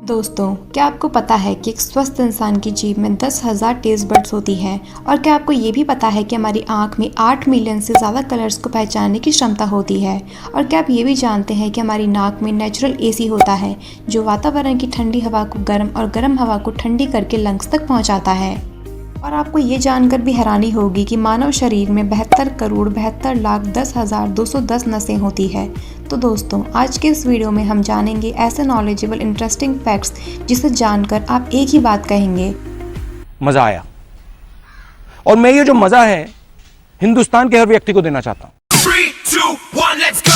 दोस्तों, क्या आपको पता है कि एक स्वस्थ इंसान की जीभ में 10,000 टेस्ट बड्स होती हैं? और क्या आपको ये भी पता है कि हमारी आँख में 8 मिलियन से ज़्यादा कलर्स को पहचानने की क्षमता होती है? और क्या आप ये भी जानते हैं कि हमारी नाक में नेचुरल एसी होता है, जो वातावरण की ठंडी हवा को गर्म और गर्म हवा को ठंडी करके लंग्स तक पहुँचाता है? और आपको ये जानकर भी हैरानी होगी कि मानव शरीर में 72,72,10,210 नसें होती है। तो दोस्तों, आज के इस वीडियो में हम जानेंगे ऐसे नॉलेजेबल इंटरेस्टिंग फैक्ट्स जिसे जानकर आप एक ही बात कहेंगे, मजा आया। और मैं ये जो मजा है हिंदुस्तान के हर व्यक्ति को देना चाहता हूं। 3, 2, 1, let's go!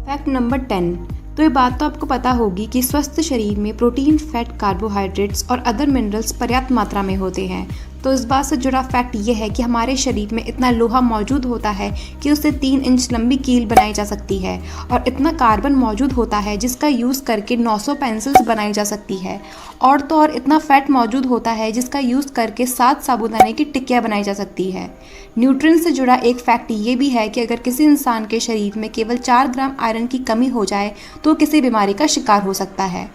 Fact number 10। तो ये बात तो आपको पता होगी कि स्वस्थ शरीर में प्रोटीन, फैट, कार्बोहाइड्रेट्स और अदर मिनरल्स पर्याप्त मात्रा में होते हैं। तो इस बात से जुड़ा फैक्ट ये है कि हमारे शरीर में इतना लोहा मौजूद होता है कि उससे 3 इंच लंबी कील बनाई जा सकती है, और इतना कार्बन मौजूद होता है जिसका यूज़ करके 900 पेंसिल्स बनाई जा सकती है। और तो और इतना फैट मौजूद होता है जिसका यूज़ करके 7 साबूदाने की टिक्कियाँ बनाई जा सकती है। न्यूट्रिएंट्स से जुड़ा एक फैक्ट ये भी है कि अगर किसी इंसान के शरीर में केवल 4 ग्राम आयरन की कमी हो जाए तो किसी बीमारी का शिकार हो सकता है।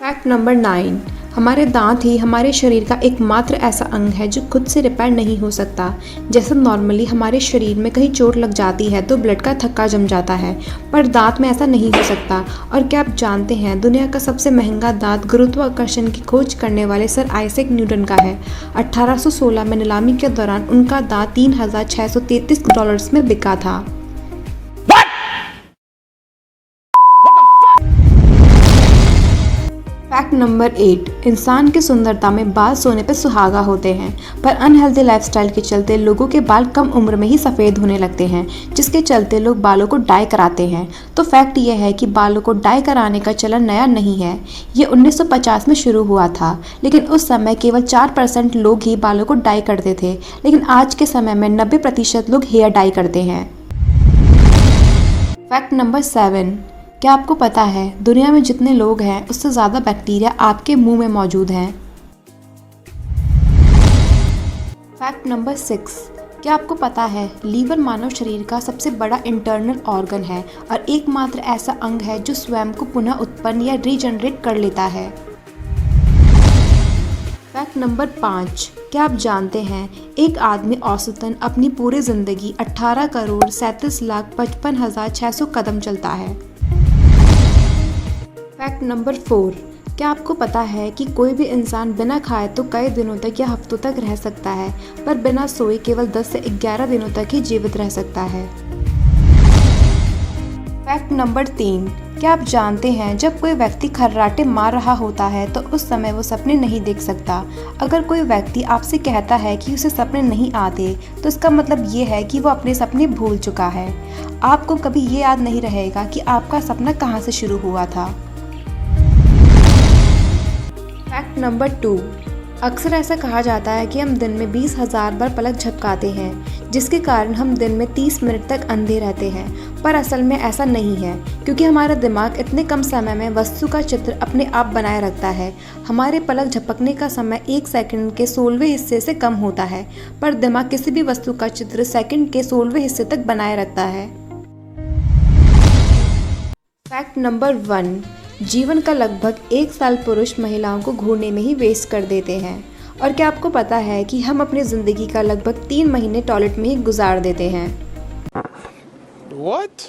Fact number 9। हमारे दांत ही हमारे शरीर का एकमात्र ऐसा अंग है जो खुद से रिपेयर नहीं हो सकता। जैसे नॉर्मली हमारे शरीर में कहीं चोट लग जाती है तो ब्लड का थक्का जम जाता है, पर दांत में ऐसा नहीं हो सकता। और क्या आप जानते हैं, दुनिया का सबसे महंगा दांत गुरुत्वाकर्षण की खोज करने वाले सर आइजैक न्यूटन का है। 1816 में नीलामी के दौरान उनका दांत $3,633 में बिका था। Fact number 8। इंसान की सुंदरता में बाल सोने पर सुहागा होते हैं, पर अनहेल्दी लाइफस्टाइल के चलते लोगों के बाल कम उम्र में ही सफ़ेद होने लगते हैं, जिसके चलते लोग बालों को डाई कराते हैं। तो फैक्ट ये है कि बालों को डाई कराने का चलन नया नहीं है। ये 1950 में शुरू हुआ था, लेकिन उस समय केवल 4% लोग ही बालों को डाई करते थे, लेकिन आज के समय में 90% लोग हेयर डाई करते हैं। Fact number 7। क्या आपको पता है, दुनिया में जितने लोग हैं उससे ज़्यादा बैक्टीरिया आपके मुंह में मौजूद हैं? Fact number 6। क्या आपको पता है, लीवर मानव शरीर का सबसे बड़ा इंटरनल ऑर्गन है और एकमात्र ऐसा अंग है जो स्वयं को पुनः उत्पन्न या रीजनरेट कर लेता है। Fact number 5। क्या आप जानते हैं, एक आदमी औसतन अपनी पूरी ज़िंदगी 18,37,55,600 कदम चलता है। Fact number 4। क्या आपको पता है कि कोई भी इंसान बिना खाए तो कई दिनों तक या हफ्तों तक रह सकता है, पर बिना सोए केवल 10 से 11 दिनों तक ही जीवित रह सकता है। Fact number 3। क्या आप जानते हैं, जब कोई व्यक्ति खर्राटे मार रहा होता है तो उस समय वो सपने नहीं देख सकता। अगर कोई व्यक्ति आपसे कहता है कि उसे सपने नहीं आते, तो इसका मतलब ये है कि वो अपने सपने भूल चुका है। आपको कभी ये याद नहीं रहेगा कि आपका सपना कहाँ से शुरू हुआ था। Fact number 2। अक्सर ऐसा कहा जाता है कि हम दिन में 20,000 बार पलक झपकाते हैं, जिसके कारण हम दिन में 30 मिनट तक अंधे रहते हैं। पर असल में ऐसा नहीं है, क्योंकि हमारा दिमाग इतने कम समय में वस्तु का चित्र अपने आप बनाए रखता है। हमारे पलक झपकने का समय 1 सेकंड के 16वें हिस्से से कम होता है, पर दिमाग किसी भी वस्तु का चित्र सेकंड के 16वें हिस्से तक बनाए रखता है। Fact number 1। जीवन का लगभग 1 साल पुरुष महिलाओं को घूरने में ही वेस्ट कर देते हैं। और क्या आपको पता है कि हम अपनी ज़िंदगी का लगभग 3 महीने टॉयलेट में ही गुजार देते हैं? What?